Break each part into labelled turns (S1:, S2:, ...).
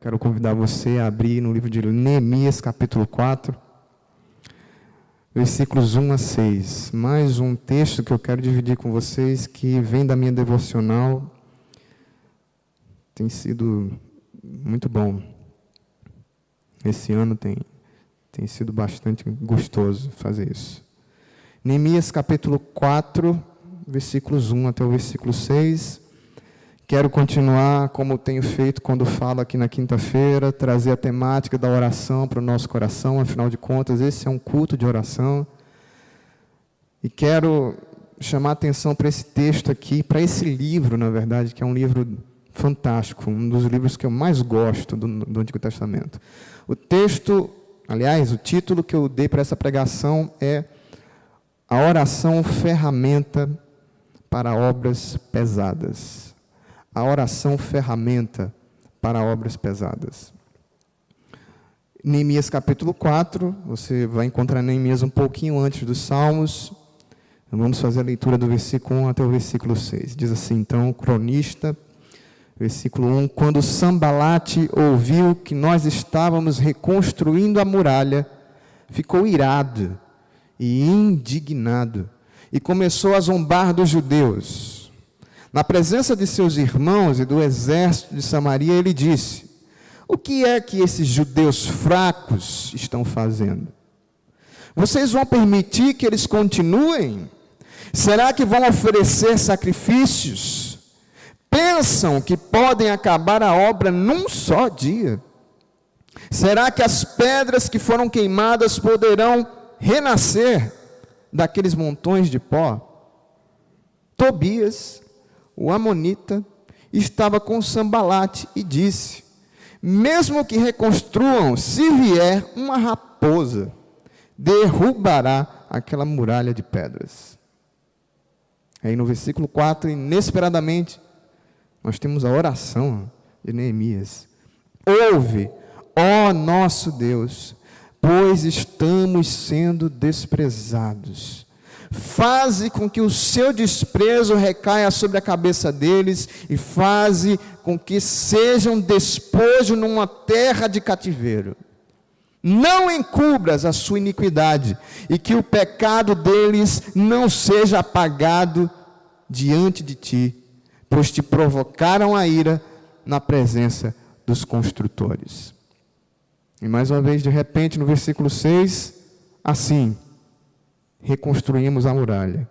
S1: Quero convidar você a abrir no livro de Neemias, capítulo 4, versículos 1 a 6. Mais um texto que eu quero dividir com vocês, que vem da minha devocional. Tem sido muito bom. Esse ano tem sido bastante gostoso fazer isso. Neemias, capítulo 4, versículos 1 até o versículo 6. Quero continuar como tenho feito quando falo aqui na quinta-feira, trazer a temática da oração para o nosso coração. Afinal de contas, esse é um culto de oração. E quero chamar a atenção para esse texto aqui, para esse livro, na verdade, que é um livro fantástico, um dos livros que eu mais gosto do Antigo Testamento. O texto, aliás, o título que eu dei para essa pregação é A Oração Ferramenta para Obras Pesadas. A oração ferramenta para obras pesadas. Neemias capítulo 4, você vai encontrar Neemias um pouquinho antes dos Salmos. Vamos fazer a leitura do versículo 1 até o versículo 6. Diz assim, então, o cronista, versículo 1, quando Sambalate ouviu que nós estávamos reconstruindo a muralha, ficou irado e indignado e começou a zombar dos judeus. Na presença de seus irmãos e do exército de Samaria, ele disse, o que é que esses judeus fracos estão fazendo? Vocês vão permitir que eles continuem? Será que vão oferecer sacrifícios? Pensam que podem acabar a obra num só dia? Será que as pedras que foram queimadas poderão renascer daqueles montões de pó? Tobias, o amonita, estava com Sambalate e disse, mesmo que reconstruam, se vier uma raposa, derrubará aquela muralha de pedras. Aí no versículo 4, inesperadamente, nós temos a oração de Neemias. Ouve, ó nosso Deus, pois estamos sendo desprezados. Faze com que o seu desprezo recaia sobre a cabeça deles e faze com que sejam despojo numa terra de cativeiro. Não encubras a sua iniquidade e que o pecado deles não seja apagado diante de ti, pois te provocaram a ira na presença dos construtores. E mais uma vez, de repente, no versículo 6, assim, reconstruímos a muralha,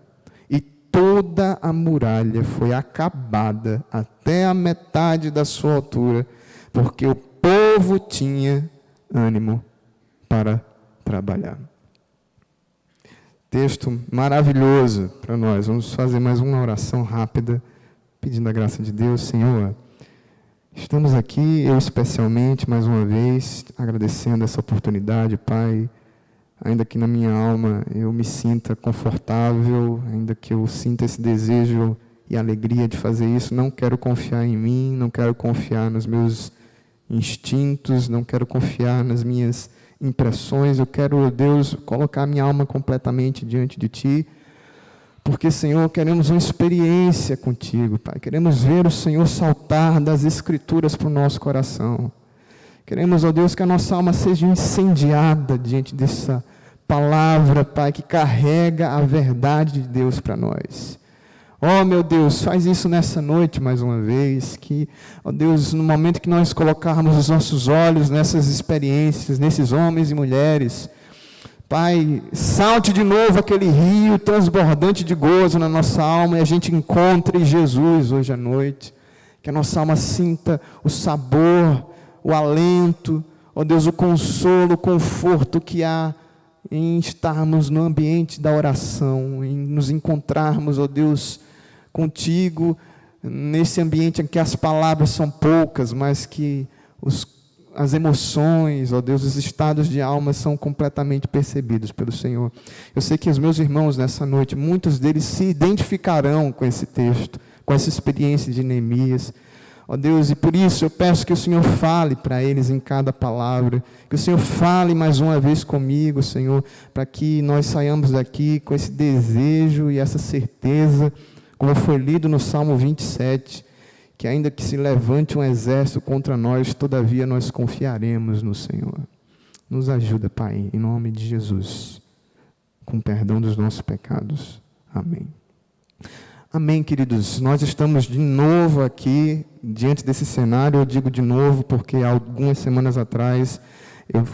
S1: e toda a muralha foi acabada até a metade da sua altura, porque o povo tinha ânimo para trabalhar. Texto maravilhoso para nós. Vamos fazer mais uma oração rápida, pedindo a graça de Deus. Senhor, estamos aqui, eu especialmente, mais uma vez, agradecendo essa oportunidade, Pai. Ainda que na minha alma eu me sinta confortável, ainda que eu sinta esse desejo e alegria de fazer isso, não quero confiar em mim, não quero confiar nos meus instintos, não quero confiar nas minhas impressões, eu quero, Deus, colocar minha alma completamente diante de Ti, porque, Senhor, queremos uma experiência contigo, Pai, queremos ver o Senhor saltar das Escrituras para o nosso coração. Queremos, ó Deus, que a nossa alma seja incendiada diante dessa palavra, Pai, que carrega a verdade de Deus para nós. Ó, meu Deus, faz isso nessa noite mais uma vez, que, ó Deus, no momento que nós colocarmos os nossos olhos nessas experiências, nesses homens e mulheres, Pai, salte de novo aquele rio transbordante de gozo na nossa alma e a gente encontre Jesus hoje à noite, que a nossa alma sinta o sabor, o alento, ó Deus, o consolo, o conforto que há em estarmos no ambiente da oração, em nos encontrarmos, ó Deus, contigo, nesse ambiente em que as palavras são poucas, mas que as emoções, ó Deus, os estados de alma são completamente percebidos pelo Senhor. Eu sei que os meus irmãos nessa noite, muitos deles se identificarão com esse texto, com essa experiência de Neemias. Ó Deus, e por isso eu peço que o Senhor fale para eles em cada palavra, que o Senhor fale mais uma vez comigo, Senhor, para que nós saiamos daqui com esse desejo e essa certeza, como foi lido no Salmo 27, que ainda que se levante um exército contra nós, todavia nós confiaremos no Senhor. Nos ajuda, Pai, em nome de Jesus, com perdão dos nossos pecados. Amém. Amém, queridos. Nós estamos de novo aqui, diante desse cenário. Eu digo de novo porque algumas semanas atrás eu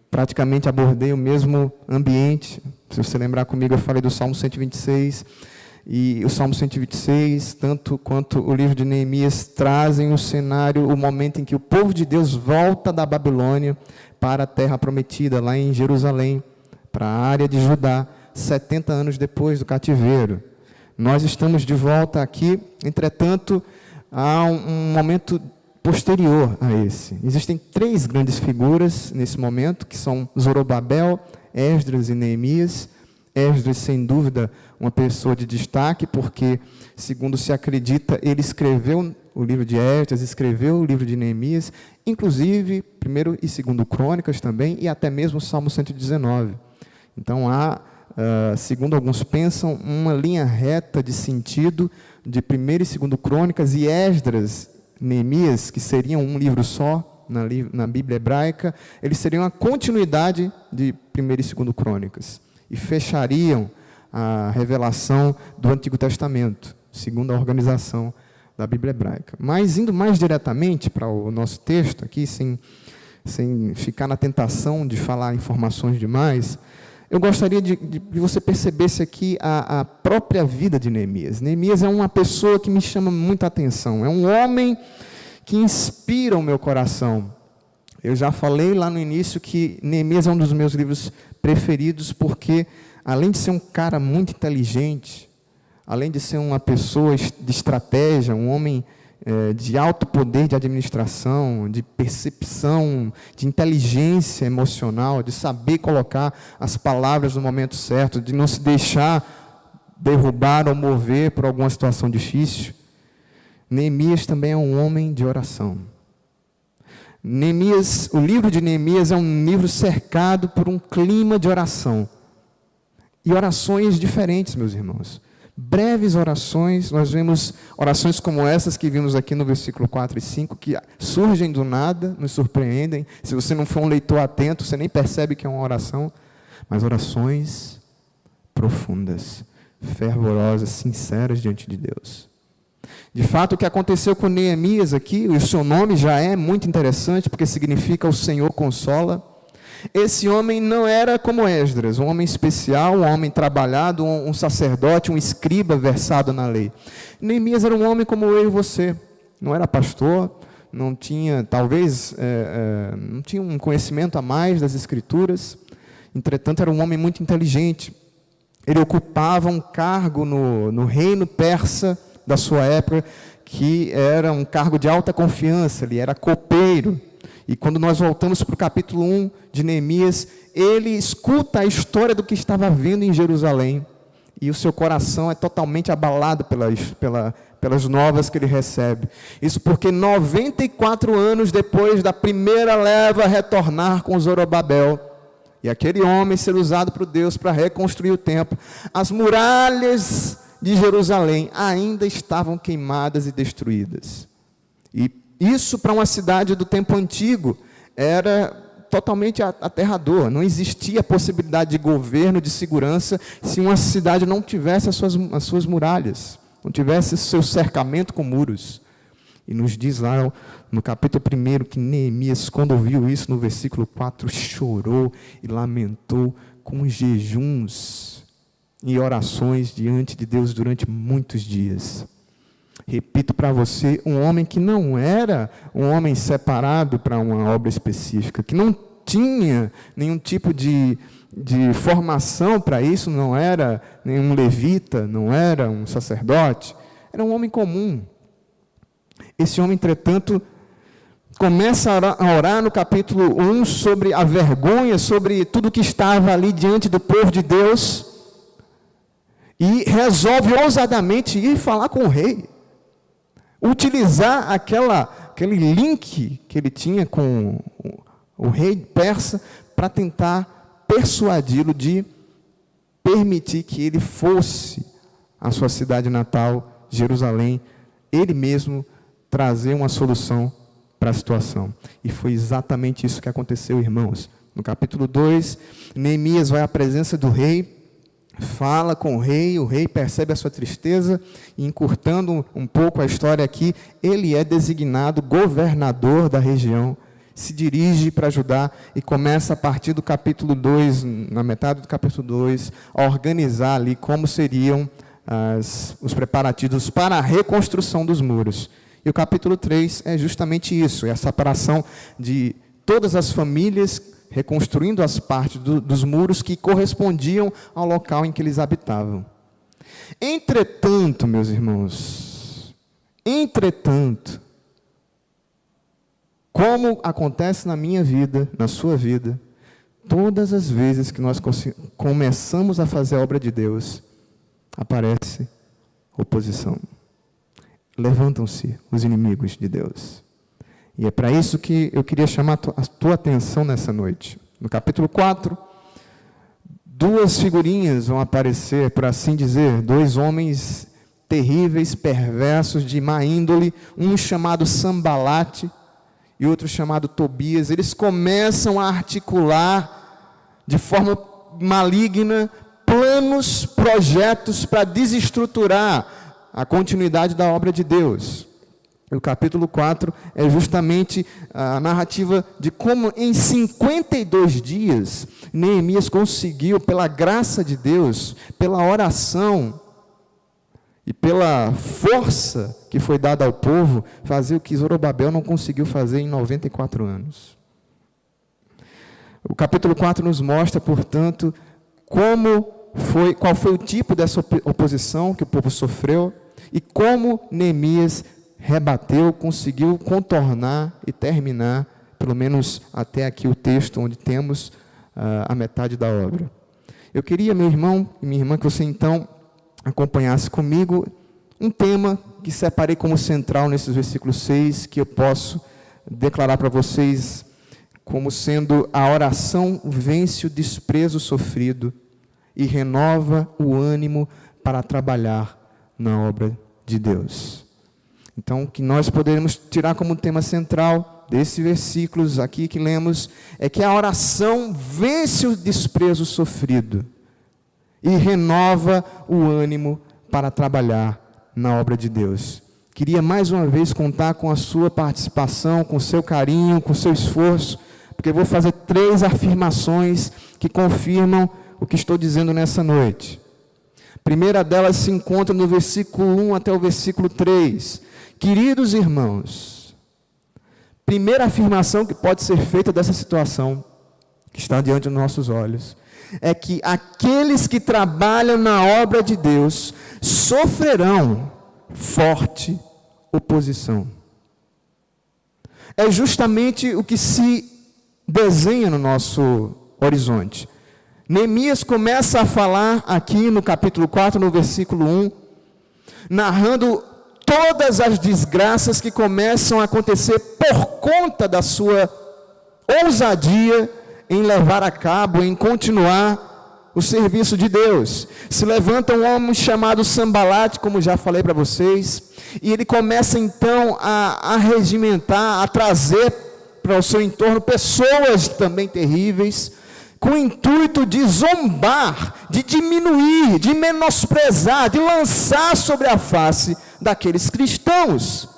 S1: praticamente abordei o mesmo ambiente. Se você lembrar comigo, eu falei do Salmo 126. E o Salmo 126, tanto quanto o livro de Neemias, trazem o cenário, o momento em que o povo de Deus volta da Babilônia para a terra prometida, lá em Jerusalém, para a área de Judá, 70 anos depois do cativeiro. Nós estamos de volta aqui, entretanto, há um momento posterior a esse. Existem 3 grandes figuras nesse momento, que são Zorobabel, Esdras e Neemias. Esdras, sem dúvida, uma pessoa de destaque, porque, segundo se acredita, ele escreveu o livro de Esdras, escreveu o livro de Neemias, inclusive 1º e 2º Crônicas também, e até mesmo o Salmo 119. Então, há, segundo alguns pensam, uma linha reta de sentido de 1º e 2º Crônicas e Esdras, Neemias, que seriam um livro só na Bíblia hebraica, eles seriam a continuidade de 1º e 2º Crônicas, e fechariam a revelação do Antigo Testamento, segundo a organização da Bíblia hebraica. Mas, indo mais diretamente para o nosso texto aqui, sem ficar na tentação de falar informações demais, eu gostaria de você percebesse aqui a própria vida de Neemias. Neemias é uma pessoa que me chama muita atenção, é um homem que inspira o meu coração. Eu já falei lá no início que Neemias é um dos meus livros preferidos, porque, além de ser um cara muito inteligente, além de ser uma pessoa de estratégia, um homem de alto poder de administração, de percepção, de inteligência emocional, de saber colocar as palavras no momento certo, de não se deixar derrubar ou mover por alguma situação difícil, Neemias também é um homem de oração. Neemias, o livro de Neemias é um livro cercado por um clima de oração. E orações diferentes, meus irmãos. Breves orações, nós vemos orações como essas que vimos aqui no versículo 4 e 5, que surgem do nada, nos surpreendem. Se você não for um leitor atento, você nem percebe que é uma oração. Mas orações profundas, fervorosas, sinceras diante de Deus. De fato, o que aconteceu com Neemias aqui, o seu nome já é muito interessante, porque significa o Senhor consola. Esse homem não era como Esdras, um homem especial, um homem trabalhado, um sacerdote, um escriba versado na lei. Neemias era um homem como eu e você, não era pastor, não tinha, talvez, não tinha um conhecimento a mais das Escrituras, entretanto era um homem muito inteligente. Ele ocupava um cargo no reino persa da sua época, que era um cargo de alta confiança, ele era copeiro. E quando nós voltamos para o capítulo 1 de Neemias, ele escuta a história do que estava vendo em Jerusalém, e o seu coração é totalmente abalado pelas novas que ele recebe. Isso porque 94 anos depois da primeira leva retornar com Zorobabel, e aquele homem ser usado por Deus para reconstruir o templo, as muralhas de Jerusalém ainda estavam queimadas e destruídas. E isso, para uma cidade do tempo antigo, era totalmente aterrador. Não existia possibilidade de governo, de segurança, se uma cidade não tivesse as suas muralhas, não tivesse seu cercamento com muros. E nos diz lá no capítulo 1 que Neemias, quando ouviu isso, no versículo 4, chorou e lamentou com jejuns e orações diante de Deus durante muitos dias. Repito para você, um homem que não era um homem separado para uma obra específica, que não tinha nenhum tipo de formação para isso, não era nenhum levita, não era um sacerdote, era um homem comum. Esse homem, entretanto, começa a orar no capítulo 1 sobre a vergonha, sobre tudo que estava ali diante do povo de Deus, e resolve ousadamente ir falar com o rei. Utilizar aquele link que ele tinha com o rei persa para tentar persuadi-lo de permitir que ele fosse à sua cidade natal, Jerusalém, ele mesmo trazer uma solução para a situação. E foi exatamente isso que aconteceu, irmãos. No capítulo 2, Neemias vai à presença do rei, fala com o rei percebe a sua tristeza, e encurtando um pouco a história aqui, ele é designado governador da região, se dirige para Judá e começa a partir do capítulo 2, na metade do capítulo 2, a organizar ali como seriam os preparativos para a reconstrução dos muros. E o capítulo 3 é justamente isso, é a separação de todas as famílias, reconstruindo as partes dos muros que correspondiam ao local em que eles habitavam. Entretanto, meus irmãos, como acontece na minha vida, na sua vida, todas as vezes que nós começamos a fazer a obra de Deus, aparece oposição. Levantam-se os inimigos de Deus. E é para isso que eu queria chamar a tua atenção nessa noite. No capítulo 4, duas figurinhas vão aparecer, por assim dizer, dois homens terríveis, perversos, de má índole, um chamado Sambalate e outro chamado Tobias. Eles começam a articular de forma maligna planos, projetos para desestruturar a continuidade da obra de Deus. O capítulo 4 é justamente a narrativa de como em 52 dias Neemias conseguiu, pela graça de Deus, pela oração e pela força que foi dada ao povo, fazer o que Zorobabel não conseguiu fazer em 94 anos. O capítulo 4 nos mostra, portanto, qual foi o tipo dessa oposição que o povo sofreu e como Neemias rebateu, conseguiu contornar e terminar, pelo menos até aqui o texto, onde temos a metade da obra. Eu queria, meu irmão e minha irmã, que você então acompanhasse comigo um tema que separei como central nesses versículos 6, que eu posso declarar para vocês como sendo: a oração vence o desprezo sofrido e renova o ânimo para trabalhar na obra de Deus. Então, o que nós poderemos tirar como tema central desses versículos aqui que lemos é que a oração vence o desprezo sofrido e renova o ânimo para trabalhar na obra de Deus. Queria mais uma vez contar com a sua participação, com o seu carinho, com o seu esforço, porque eu vou fazer 3 afirmações que confirmam o que estou dizendo nessa noite. A primeira delas se encontra no versículo 1 até o versículo 3. Queridos irmãos, primeira afirmação que pode ser feita dessa situação que está diante dos nossos olhos é que aqueles que trabalham na obra de Deus sofrerão forte oposição. É justamente o que se desenha no nosso horizonte. Neemias começa a falar aqui no capítulo 4, no versículo 1, narrando todas as desgraças que começam a acontecer por conta da sua ousadia em levar a cabo, em continuar o serviço de Deus. Se levanta um homem chamado Sambalate, como já falei para vocês, e ele começa então a regimentar, a trazer para o seu entorno pessoas também terríveis, com o intuito de zombar, de diminuir, de menosprezar, de lançar sobre a face daqueles cristãos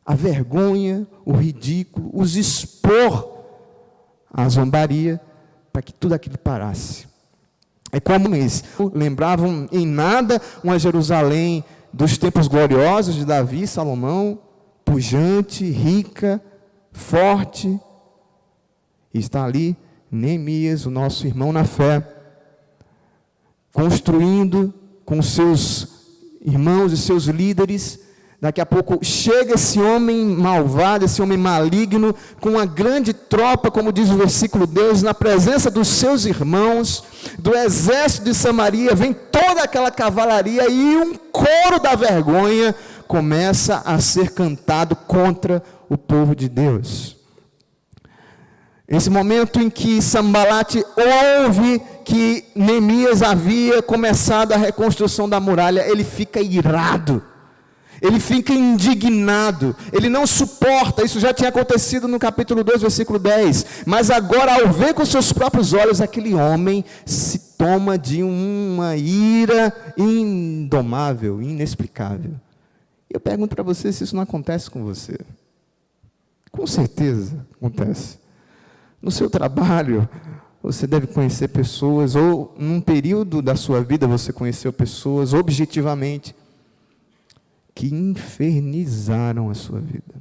S1: a vergonha, o ridículo, os expor à zombaria, para que tudo aquilo parasse. É como eles lembravam em nada uma Jerusalém dos tempos gloriosos de Davi e Salomão, pujante, rica, forte. E está ali Neemias, o nosso irmão na fé, construindo com seus irmãos e seus líderes. Daqui a pouco chega esse homem malvado, esse homem maligno, com uma grande tropa, como diz o versículo 2, na presença dos seus irmãos, do exército de Samaria, vem toda aquela cavalaria e um coro da vergonha começa a ser cantado contra o povo de Deus. Esse momento em que Sambalate ouve que Neemias havia começado a reconstrução da muralha, ele fica irado. ele fica indignado, ele não suporta. Isso já tinha acontecido no capítulo 2, versículo 10. Mas agora, ao ver com seus próprios olhos, aquele homem se toma de uma ira indomável, inexplicável. E eu pergunto para você se isso não acontece com você. Com certeza acontece. No seu trabalho, você deve conhecer pessoas, ou num período da sua vida você conheceu pessoas objetivamente que infernizaram a sua vida.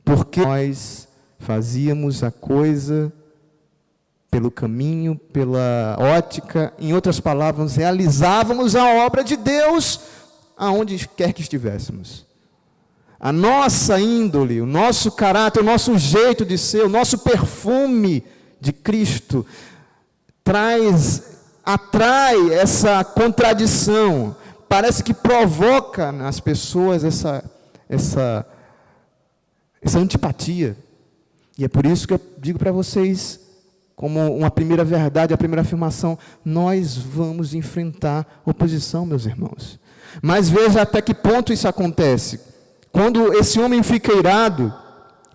S1: Porque nós fazíamos a coisa pelo caminho, pela ótica, em outras palavras, realizávamos a obra de Deus aonde quer que estivéssemos. A nossa índole, o nosso caráter, o nosso jeito de ser, o nosso perfume de Cristo atrai essa contradição. Parece que provoca nas pessoas essa antipatia. E é por isso que eu digo para vocês, como uma primeira verdade, a primeira afirmação, nós vamos enfrentar oposição, meus irmãos. Mas veja até que ponto isso acontece. Quando esse homem fica irado,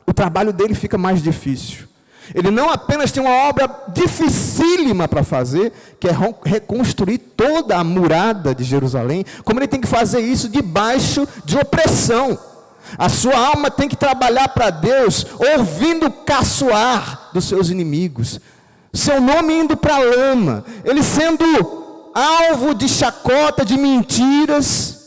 S1: o trabalho dele fica mais difícil. Ele não apenas tem uma obra dificílima para fazer, que é reconstruir toda a murada de Jerusalém, como ele tem que fazer isso debaixo de opressão. A sua alma tem que trabalhar para Deus, ouvindo o caçoar dos seus inimigos, seu nome indo para a lama, ele sendo alvo de chacota, de mentiras.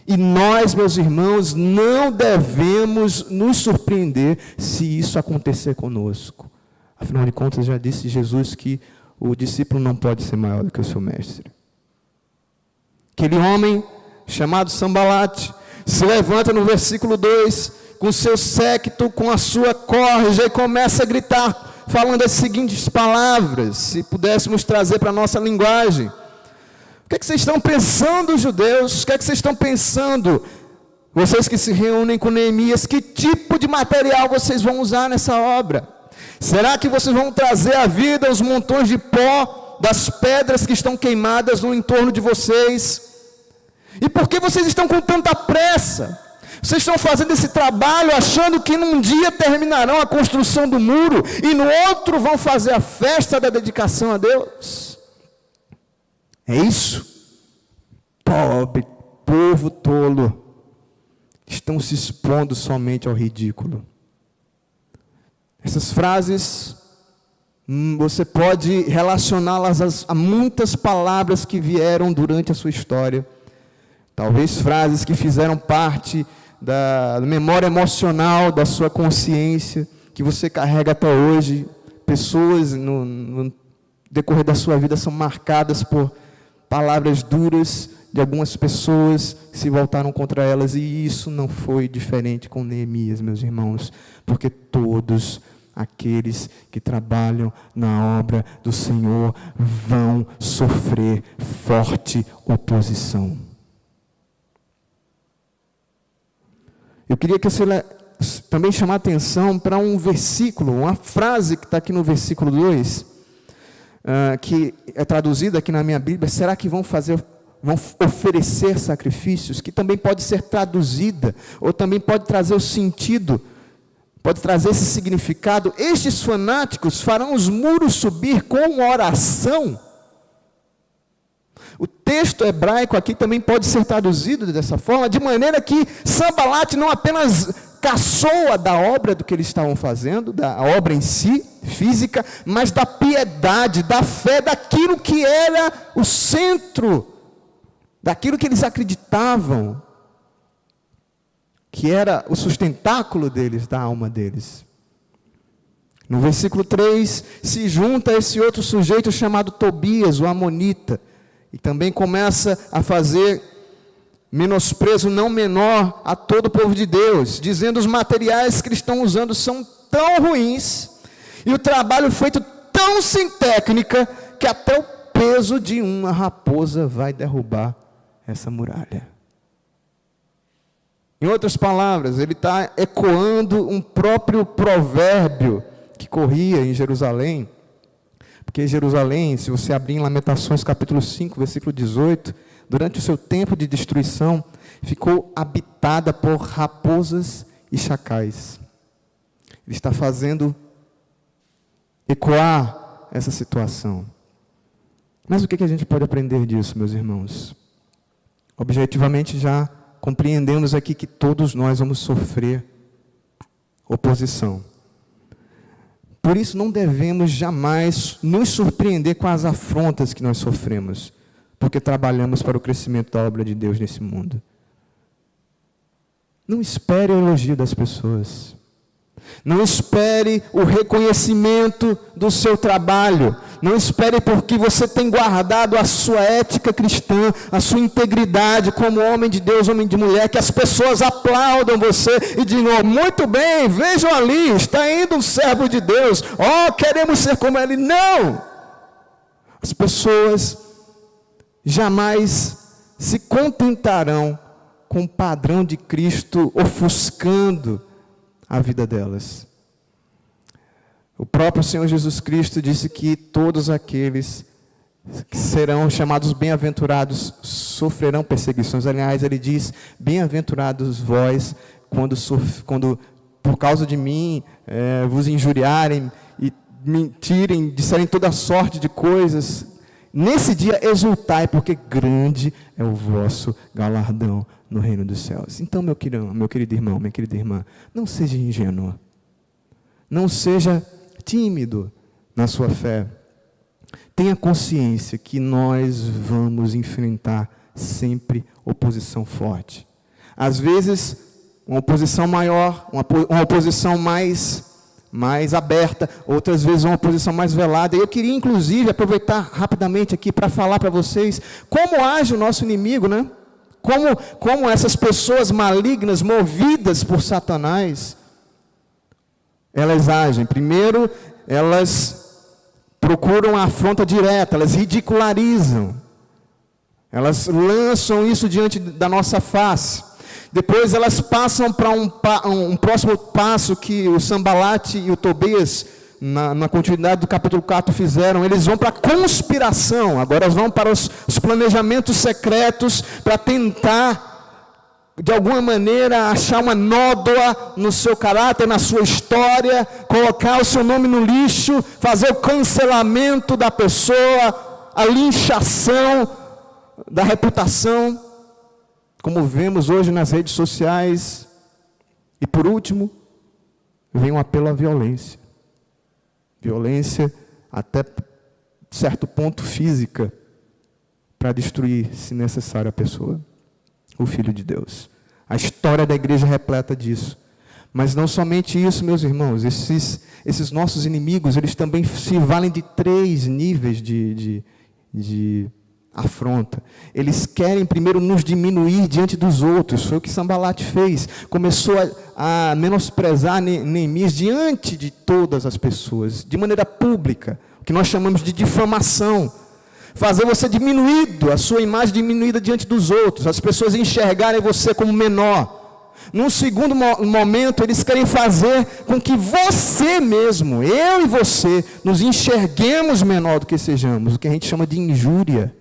S1: E nós, meus irmãos, não devemos nos surpreender se isso acontecer conosco. Afinal de contas, já disse Jesus que o discípulo não pode ser maior do que o seu mestre. Aquele homem chamado Sambalate se levanta no versículo 2, com seu séquito, com a sua corja, e começa a gritar, falando as seguintes palavras, se pudéssemos trazer para a nossa linguagem. O que é que vocês estão pensando, judeus? O que é que vocês estão pensando? Vocês que se reúnem com Neemias, que tipo de material vocês vão usar nessa obra? Será que vocês vão trazer à vida os montões de pó das pedras que estão queimadas no entorno de vocês? E por que vocês estão com tanta pressa? Vocês estão fazendo esse trabalho achando que num dia terminarão a construção do muro e no outro vão fazer a festa da dedicação a Deus? É isso? Pobre, povo tolo, estão se expondo somente ao ridículo. Essas frases, você pode relacioná-las a muitas palavras que vieram durante a sua história. Talvez frases que fizeram parte da memória emocional da sua consciência, que você carrega até hoje. Pessoas no decorrer da sua vida são marcadas por palavras duras de algumas pessoas que se voltaram contra elas, e isso não foi diferente com Neemias, meus irmãos, porque todos aqueles que trabalham na obra do Senhor vão sofrer forte oposição. Eu queria que você também chamar a atenção para um versículo, uma frase que está aqui no versículo 2, que é traduzida aqui na minha Bíblia. Será que vão oferecer sacrifícios? Que também pode ser traduzida, ou também pode trazer o sentido, pode trazer esse significado. Estes fanáticos farão os muros subir com oração. O texto hebraico aqui também pode ser traduzido dessa forma, de maneira que Sambalate não apenas caçoa da obra do que eles estavam fazendo, da obra em si, física, mas da piedade, da fé, daquilo que era o centro, daquilo que eles acreditavam, que era o sustentáculo deles, da alma deles. No versículo 3, se junta esse outro sujeito chamado Tobias, o amonita, e também começa a fazer menosprezo não menor a todo o povo de Deus, dizendo os materiais que eles estão usando são tão ruins, e o trabalho feito tão sem técnica, que até o peso de uma raposa vai derrubar essa muralha. Em outras palavras, ele está ecoando um próprio provérbio que corria em Jerusalém, Porque Jerusalém, se você abrir em Lamentações capítulo 5, versículo 18, durante o seu tempo de destruição, ficou habitada por raposas e chacais. Ele está fazendo ecoar essa situação. Mas o que a gente pode aprender disso, meus irmãos? Objetivamente, já compreendemos aqui que todos nós vamos sofrer oposição. Por isso, não devemos jamais nos surpreender com as afrontas que nós sofremos, porque trabalhamos para o crescimento da obra de Deus nesse mundo. Não espere o elogio das pessoas. Não espere o reconhecimento do seu trabalho. Não espere porque você tem guardado a sua ética cristã, a sua integridade como homem de Deus, homem de mulher, que as pessoas aplaudam você e digam: muito bem, vejam ali, está indo um servo de Deus. Oh, queremos ser como ele. Não! As pessoas jamais se contentarão com o padrão de Cristo ofuscando a vida delas. O próprio Senhor Jesus Cristo disse que todos aqueles que serão chamados bem-aventurados sofrerão perseguições. Aliás, ele diz: bem-aventurados vós quando por causa de mim vos injuriarem e mentirem, disserem toda sorte de coisas. Nesse dia exultai, porque grande é o vosso galardão no reino dos céus. Então, meu querido irmão, minha querida irmã, não seja ingênuo. Não seja tímido na sua fé. Tenha consciência que nós vamos enfrentar sempre oposição forte. Às vezes, uma oposição maior, uma oposição mais aberta, outras vezes uma oposição mais velada. E eu queria, inclusive, aproveitar rapidamente aqui para falar para vocês como age o nosso inimigo, né? Como essas pessoas malignas, movidas por Satanás, elas agem. Primeiro, elas procuram a afronta direta, elas ridicularizam, elas lançam isso diante da nossa face. Depois elas passam para um próximo passo que o Sambalate e o Tobias, na continuidade do capítulo 4, fizeram. Eles vão para a conspiração, agora eles vão para os planejamentos secretos, para tentar, de alguma maneira, achar uma nódoa no seu caráter, na sua história, colocar o seu nome no lixo, fazer o cancelamento da pessoa, a linchação da reputação, como vemos hoje nas redes sociais. E por último, vem um apelo à violência. Violência até certo ponto física, para destruir, se necessário, a pessoa, o Filho de Deus. A história da igreja é repleta disso. Mas não somente isso, meus irmãos, esses nossos inimigos, eles também se valem de 3 níveis de afronta. Eles querem primeiro nos diminuir diante dos outros. Foi o que Sambalate fez. Começou a menosprezar Neemias diante de todas as pessoas, de maneira pública, o que nós chamamos de difamação. Fazer você diminuído, a sua imagem diminuída diante dos outros, as pessoas enxergarem você como menor. Num segundo momento, eles querem fazer com que você mesmo, eu e você, nos enxerguemos menor do que sejamos, o que a gente chama de injúria.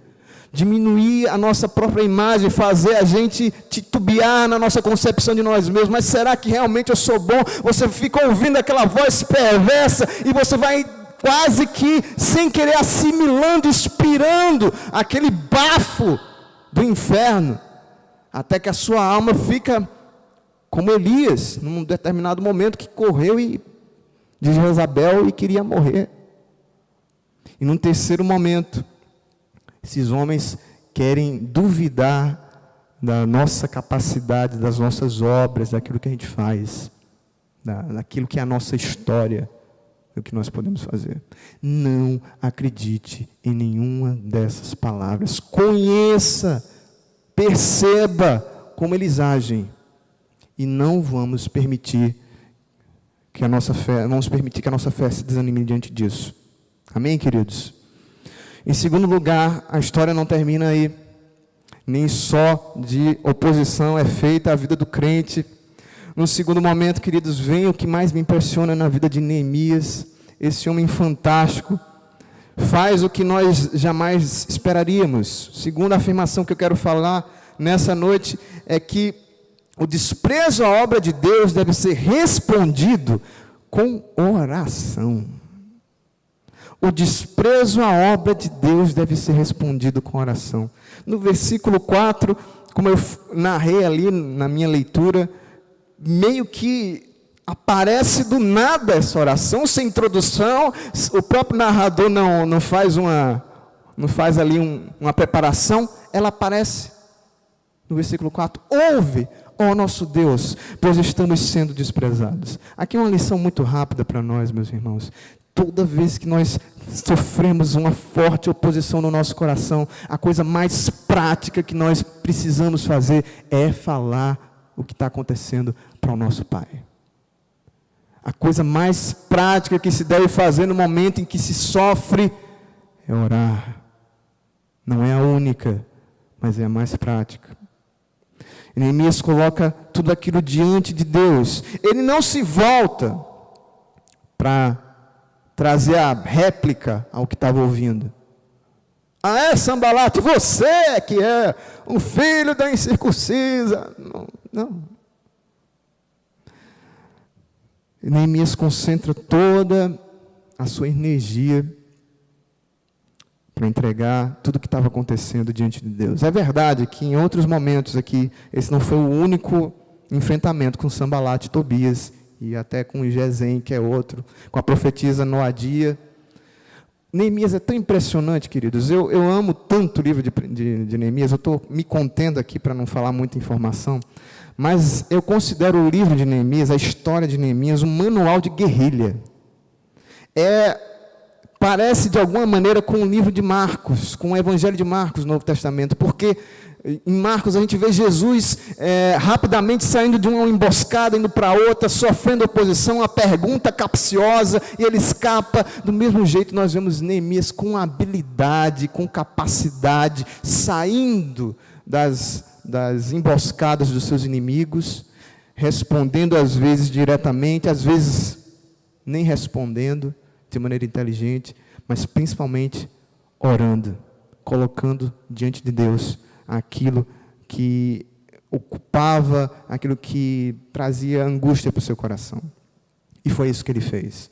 S1: Diminuir a nossa própria imagem, fazer a gente titubear na nossa concepção de nós mesmos. Mas será que realmente eu sou bom? Você fica ouvindo aquela voz perversa e você vai quase que, sem querer, assimilando, inspirando aquele bafo do inferno, até que a sua alma fica como Elias, num determinado momento, que correu de Jezabel e queria morrer. E num terceiro momento, esses homens querem duvidar da nossa capacidade, das nossas obras, daquilo que a gente faz, daquilo que é a nossa história, do que nós podemos fazer. Não acredite em nenhuma dessas palavras. Conheça, perceba como eles agem. E não vamos permitir que a nossa fé se desanime diante disso. Amém, queridos? Em segundo lugar, a história não termina aí. Nem só de oposição é feita a vida do crente. No segundo momento, queridos, vem o que mais me impressiona na vida de Neemias. Esse homem fantástico faz o que nós jamais esperaríamos. Segunda afirmação que eu quero falar nessa noite é que o desprezo à obra de Deus deve ser respondido com oração. O desprezo à obra de Deus deve ser respondido com oração. No versículo 4, como eu narrei ali na minha leitura, meio que aparece do nada essa oração, sem introdução. O próprio narrador não faz ali uma preparação. Ela aparece no versículo 4. Ouve, ó nosso Deus, pois estamos sendo desprezados. Aqui é uma lição muito rápida para nós, meus irmãos. Toda vez que nós sofremos uma forte oposição no nosso coração, a coisa mais prática que nós precisamos fazer é falar o que está acontecendo para o nosso Pai. A coisa mais prática que se deve fazer no momento em que se sofre é orar. Não é a única, mas é a mais prática. E Neemias coloca tudo aquilo diante de Deus. Ele não se volta para trazer a réplica ao que estava ouvindo. Ah, é, Sanbalate, você que é um filho da incircuncisa. Não. E Neemias concentra toda a sua energia para entregar tudo o que estava acontecendo diante de Deus. É verdade que em outros momentos aqui, esse não foi o único enfrentamento com Sanbalate e Tobias, e até com Gesem, que é outro, com a profetisa Noadia. Neemias é tão impressionante, queridos. Eu amo tanto o livro de Neemias, eu estou me contendo aqui para não falar muita informação, mas eu considero o livro de Neemias, a história de Neemias, um manual de guerrilha. Parece de alguma maneira com o livro de Marcos, com o Evangelho de Marcos, no Novo Testamento, porque em Marcos a gente vê Jesus rapidamente saindo de uma emboscada, indo para outra, sofrendo oposição, uma pergunta capciosa, e ele escapa. Do mesmo jeito nós vemos Neemias com habilidade, com capacidade, saindo das emboscadas dos seus inimigos, respondendo às vezes diretamente, às vezes nem respondendo de maneira inteligente, mas principalmente orando, colocando diante de Deus aquilo que ocupava, aquilo que trazia angústia para o seu coração. E foi isso que ele fez.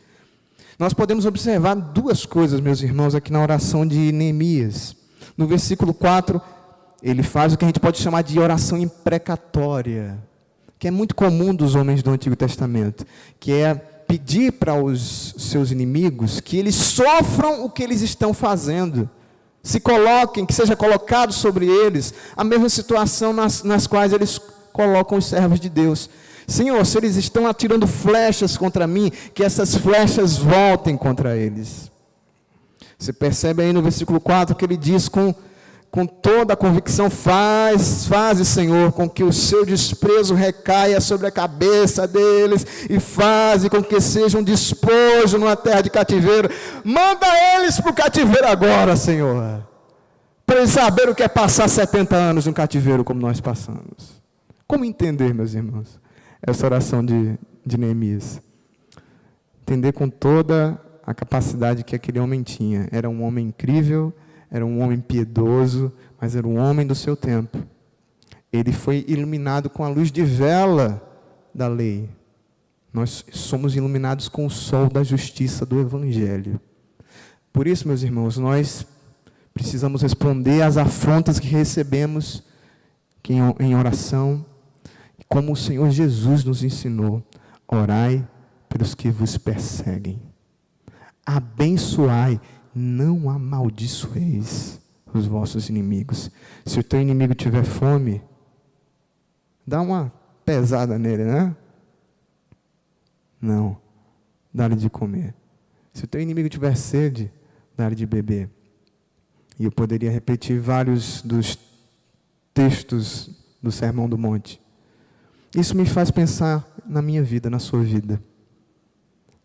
S1: Nós podemos observar duas coisas, meus irmãos, aqui na oração de Neemias. No versículo 4, ele faz o que a gente pode chamar de oração imprecatória, que é muito comum dos homens do Antigo Testamento, que é pedir para os seus inimigos que eles sofram o que eles estão fazendo, se coloquem, que seja colocado sobre eles a mesma situação nas quais eles colocam os servos de Deus. Senhor, se eles estão atirando flechas contra mim, que essas flechas voltem contra eles. Você percebe aí no versículo 4 que ele diz com toda a convicção: faze, Senhor, com que o seu desprezo recaia sobre a cabeça deles, e faze com que sejam despojo numa terra de cativeiro. Manda eles para o cativeiro agora, Senhor, para eles saberem o que é passar 70 anos no cativeiro como nós passamos. Como entender, meus irmãos, essa oração de Neemias? Entender com toda a capacidade que aquele homem tinha. Era um homem incrível, era um homem piedoso, mas era um homem do seu tempo. Ele foi iluminado com a luz de vela da lei. Nós somos iluminados com o sol da justiça do Evangelho. Por isso, meus irmãos, nós precisamos responder às afrontas que recebemos em oração, como o Senhor Jesus nos ensinou: orai pelos que vos perseguem, abençoai, não amaldiçoeis os vossos inimigos. Se o teu inimigo tiver fome, dá uma pesada nele, né? Não, dá-lhe de comer. Se o teu inimigo tiver sede, dá-lhe de beber. E eu poderia repetir vários dos textos do Sermão do Monte. Isso me faz pensar na minha vida, na sua vida.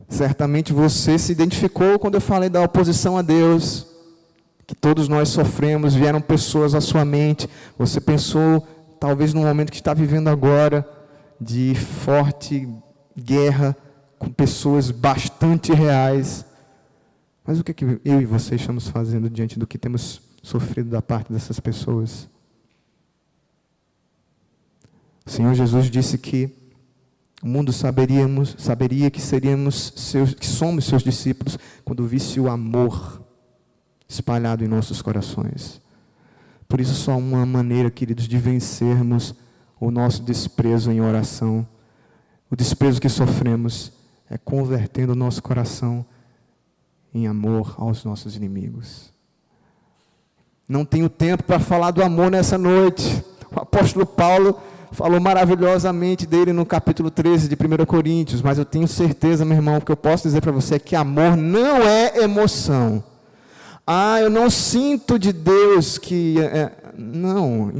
S1: Certamente você se identificou quando eu falei da oposição a Deus, que todos nós sofremos, vieram pessoas à sua mente. Você pensou, talvez no momento que está vivendo agora, de forte guerra com pessoas bastante reais. Mas o que eu e você estamos fazendo diante do que temos sofrido da parte dessas pessoas? O Senhor Jesus disse que o mundo saberia que que somos seus discípulos quando visse o amor espalhado em nossos corações. Por isso, só uma maneira, queridos, de vencermos o nosso desprezo em oração, o desprezo que sofremos, é convertendo o nosso coração em amor aos nossos inimigos. Não tenho tempo para falar do amor nessa noite. O apóstolo Paulo falou maravilhosamente dele no capítulo 13 de 1 Coríntios, mas eu tenho certeza, meu irmão, o que eu posso dizer para você é que amor não é emoção. Eu não sinto de Deus que... Não,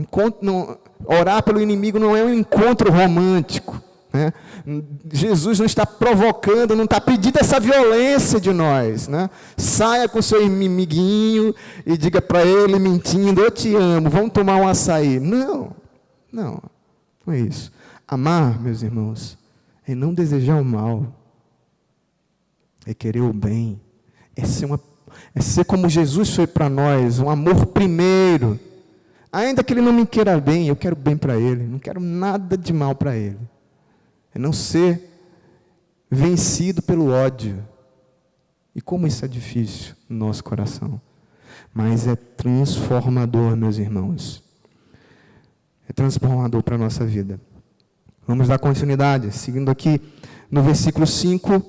S1: orar pelo inimigo não é um encontro romântico, né? Jesus não está provocando, não está pedindo essa violência de nós, né? Saia com seu amiguinho e diga para ele mentindo: eu te amo, vamos tomar um açaí. Não é isso. Amar, meus irmãos, é não desejar o mal, é querer o bem, é ser como Jesus foi para nós, um amor primeiro. Ainda que ele não me queira bem, eu quero bem para ele, não quero nada de mal para ele. É não ser vencido pelo ódio. E como isso é difícil no nosso coração. Mas é transformador, meus irmãos. É transformador para a nossa vida. Vamos dar continuidade. Seguindo aqui no versículo 5,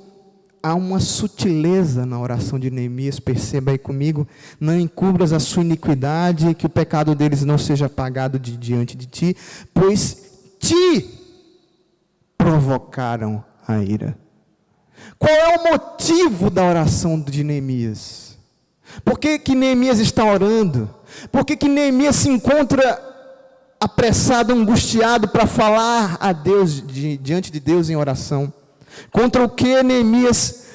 S1: há uma sutileza na oração de Neemias. Perceba aí comigo: não encubras a sua iniquidade, que o pecado deles não seja apagado diante de ti, pois te provocaram a ira. Qual é o motivo da oração de Neemias? Por que Neemias está orando? Por que Neemias se encontra apressado, angustiado para falar a Deus, diante de Deus em oração? Contra o que Neemias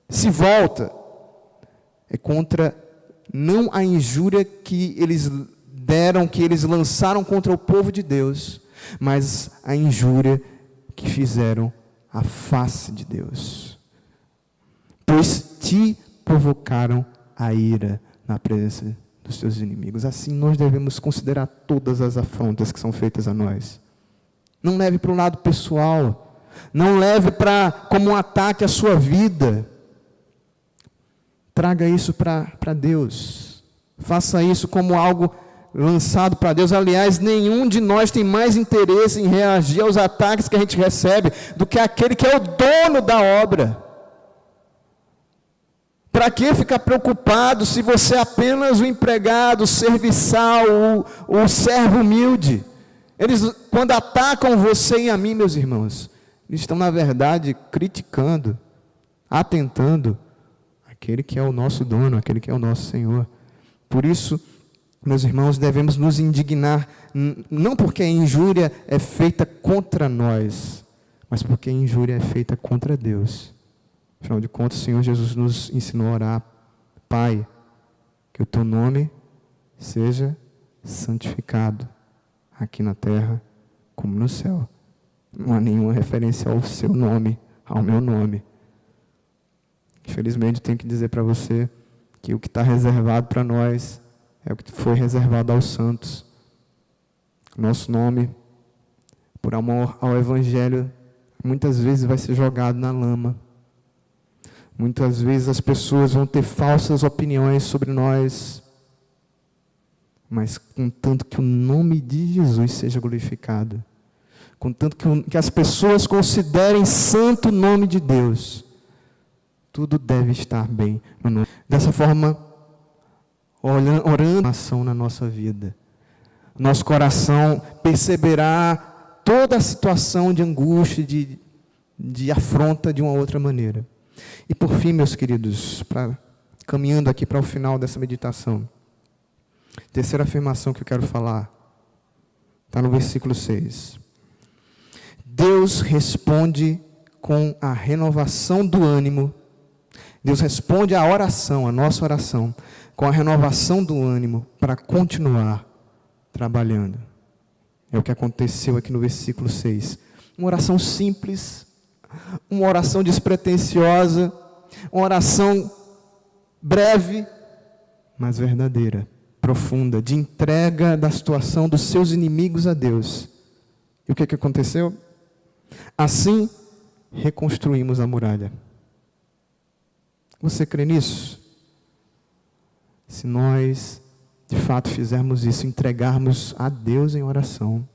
S1: se volta? É contra não a injúria que eles deram, que eles lançaram contra o povo de Deus, mas a injúria que fizeram à face de Deus. Pois te provocaram a ira na presença dos teus inimigos. Assim nós devemos considerar todas as afrontas que são feitas a nós. Não leve para o lado pessoal. Não leve como um ataque à sua vida. Traga isso para Deus. Faça isso como algo lançado para Deus. Aliás, nenhum de nós tem mais interesse em reagir aos ataques que a gente recebe do que aquele que é o dono da obra. Para que ficar preocupado se você é apenas o empregado, o serviçal, o servo humilde? Eles, quando atacam você e a mim, meus irmãos, eles estão, na verdade, criticando, atentando aquele que é o nosso dono, aquele que é o nosso Senhor. Por isso, meus irmãos, devemos nos indignar, não porque a injúria é feita contra nós, mas porque a injúria é feita contra Deus. Afinal de contas, o Senhor Jesus nos ensinou a orar: Pai, que o teu nome seja santificado, aqui na terra como no céu. Não há nenhuma referência ao seu nome, ao meu nome. Infelizmente, tenho que dizer para você que o que está reservado para nós é o que foi reservado aos santos. Nosso nome, por amor ao Evangelho, muitas vezes vai ser jogado na lama. Muitas vezes as pessoas vão ter falsas opiniões sobre nós, mas contanto que o nome de Jesus seja glorificado, contanto que as pessoas considerem santo o nome de Deus, tudo deve estar bem. Dessa forma, orando ação na nossa vida, nosso coração perceberá toda a situação de angústia, de afronta de uma outra maneira. E por fim, meus queridos, caminhando aqui para o final dessa meditação, terceira afirmação que eu quero falar, está no versículo 6. Deus responde com a renovação do ânimo. Deus responde à oração, a nossa oração, com a renovação do ânimo para continuar trabalhando. É o que aconteceu aqui no versículo 6. Uma oração simples, uma oração despretensiosa, uma oração breve, mas verdadeira, profunda, de entrega da situação dos seus inimigos a Deus. E o que aconteceu? Assim, reconstruímos a muralha. Você crê nisso? Se nós, de fato, fizermos isso, entregarmos a Deus em oração,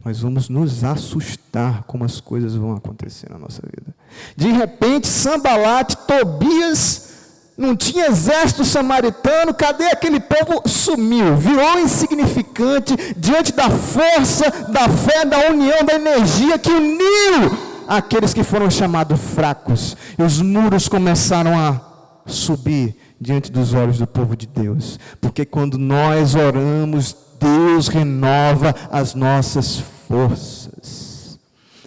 S1: nós vamos nos assustar como as coisas vão acontecer na nossa vida. De repente, Sambalate, Tobias, não tinha exército samaritano, cadê aquele povo? Sumiu, virou insignificante diante da força, da fé, da união, da energia que uniu aqueles que foram chamados fracos. E os muros começaram a subir diante dos olhos do povo de Deus. Porque quando nós oramos, Deus renova as nossas forças.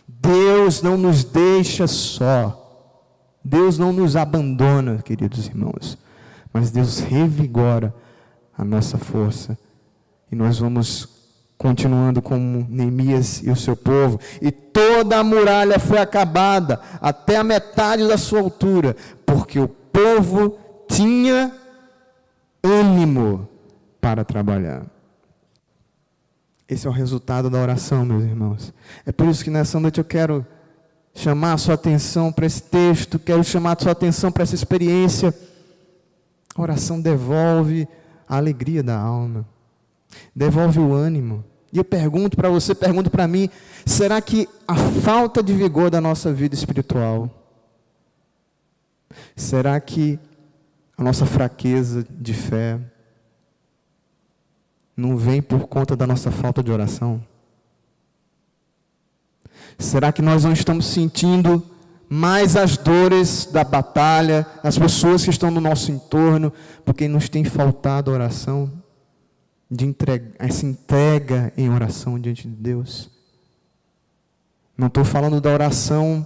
S1: Deus não nos deixa só. Deus não nos abandona, queridos irmãos. Mas Deus revigora a nossa força. E nós vamos continuando como Neemias e o seu povo. E toda a muralha foi acabada, até a metade da sua altura. Porque o povo tinha ânimo para trabalhar. Esse é o resultado da oração, meus irmãos. É por isso que nessa noite eu quero chamar a sua atenção para esse texto, quero chamar a sua atenção para essa experiência. A oração devolve a alegria da alma, devolve o ânimo. E eu pergunto para você, pergunto para mim, será que a falta de vigor da nossa vida espiritual, será que a nossa fraqueza de fé não vem por conta da nossa falta de oração? Será que nós não estamos sentindo mais as dores da batalha, as pessoas que estão no nosso entorno, porque nos tem faltado a oração, essa entrega em oração diante de Deus? Não estou falando da oração,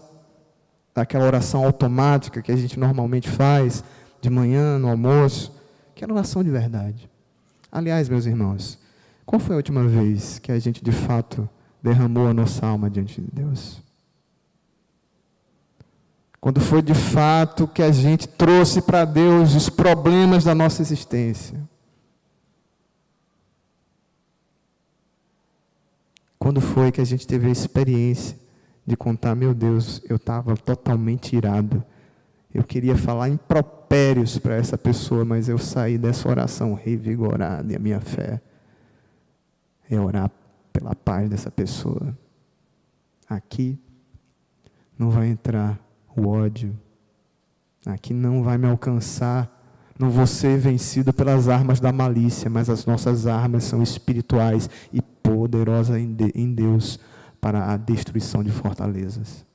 S1: daquela oração automática que a gente normalmente faz, de manhã, no almoço, que é oração de verdade. Aliás, meus irmãos, qual foi a última vez que a gente de fato derramou a nossa alma diante de Deus? Quando foi de fato que a gente trouxe para Deus os problemas da nossa existência? Quando foi que a gente teve a experiência de contar, meu Deus, eu estava totalmente irado, eu queria falar impropérios para essa pessoa, mas eu saí dessa oração revigorada, e a minha fé é orar pela paz dessa pessoa. Aqui não vai entrar o ódio, aqui não vai me alcançar, não vou ser vencido pelas armas da malícia, mas as nossas armas são espirituais e poderosas em Deus para a destruição de fortalezas.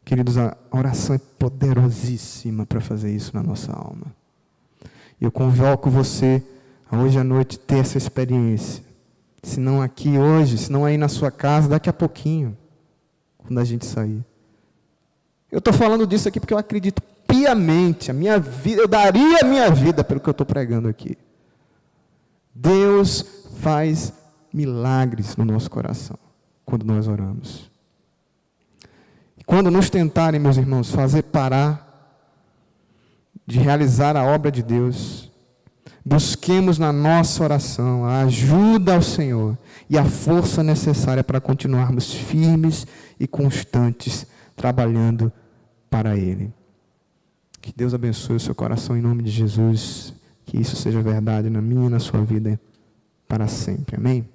S1: Queridos, a oração é poderosíssima para fazer isso na nossa alma. E eu convoco você a hoje à noite ter essa experiência. Se não aqui hoje, se não aí na sua casa, daqui a pouquinho, quando a gente sair. Eu estou falando disso aqui porque eu acredito piamente, a minha vida, eu daria a minha vida pelo que eu estou pregando aqui. Deus faz milagres no nosso coração quando nós oramos. E quando nos tentarem, meus irmãos, fazer parar de realizar a obra de Deus, busquemos na nossa oração a ajuda ao Senhor e a força necessária para continuarmos firmes e constantes trabalhando para Ele. Que Deus abençoe o seu coração em nome de Jesus, que isso seja verdade na minha e na sua vida para sempre. Amém?